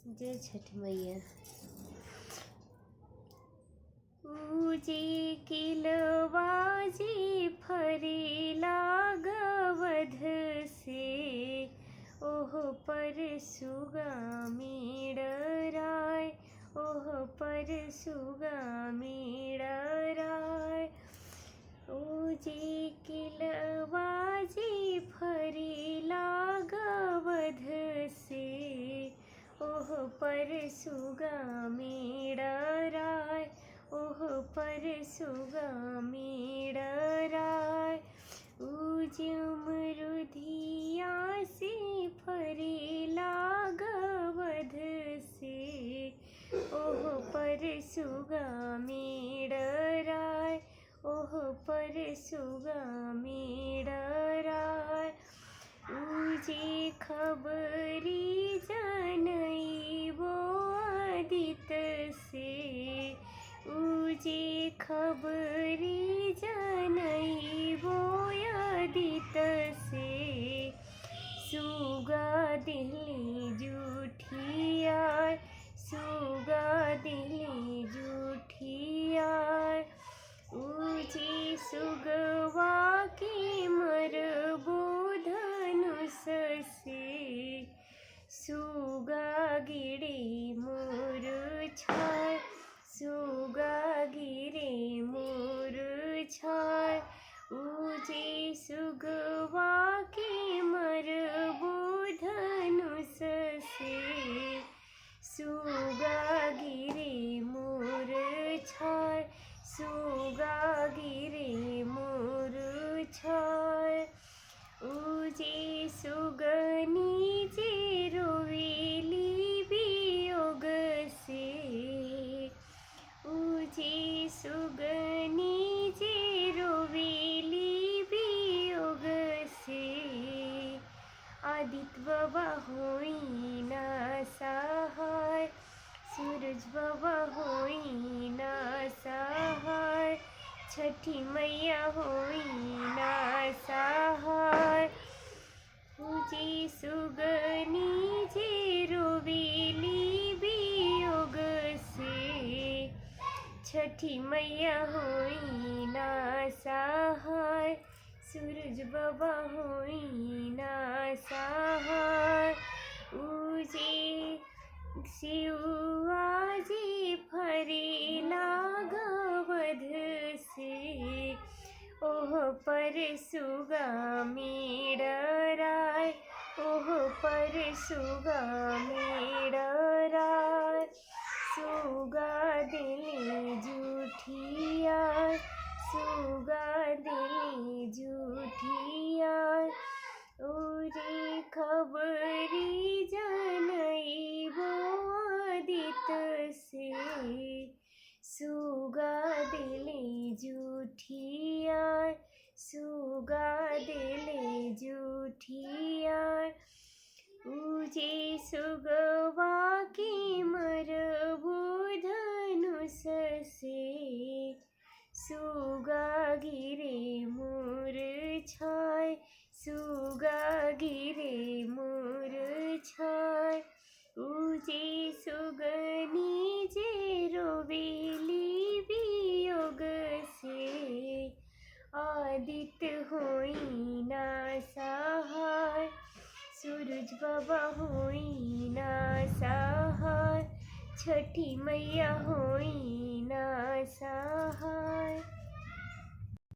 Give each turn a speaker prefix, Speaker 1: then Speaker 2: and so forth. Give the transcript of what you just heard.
Speaker 1: जय छठ मैया। ऊजी किलवाजी फरेला गवध से, ओह पर सुगामी डराय, ओह पर सुगामी डराय। ऊजी किलवाजी फरेला गवध से, ओह पर सुगामी डराय, ओह पर सुगामी डराय। उजम रुधिया से फरेला गवध से, ओह पर सुगामी डराय, ओह पर सुगामी डराय। उजे खबरी जानई वो आदित से, उजे खबरी जानई वो आदित से। सुगा दिली जूठियार, सुगा दिली जूठियार। ऊजी सुगवा के मरबो धनुष से, सुगा गिरे मोर छाय, सुगा गिरे मोर छाय। ऊजी सुगवा के मरबो धनुष से, सुगा गिरे मोर छाय, सुगा गिरे मोर छाय। ऊजी सुगनी जे रोवेली वियोग से, ऊजी सुगनी जे रोवेली वियोग से। आदित्य बाबा होई ना सहाय, सूरज बाबा होई ना सहाय, छठी मैया होई ना सहाय। ऊजी सुगनी जे रोवेली वियोग से, छठी मैया होई ना सहाय, सूरज बाबा होई ना सहाय। ऊजी शिवाजी फरेला गवध से, ओह पर सुगामी डराय, ओह पर सुगामी डराय। सुगा दिली जूठियार, सुगा दिली जूठियार। उजी खबरी जानई वो आदित से, सुगा दिली जूठियार, सुगा दिली जूठियार। ऊजी सुगवा के मरबो धनुष से, सुगा गिरे मोर छाय, सुगा गिरे मोर छाय। ऊजी सुगनी जे रोवेली वियोग से, आदित्य होई ना सहाय, सूरज बाबा होई ना सहाय, छठी मैया होई ना सहाय।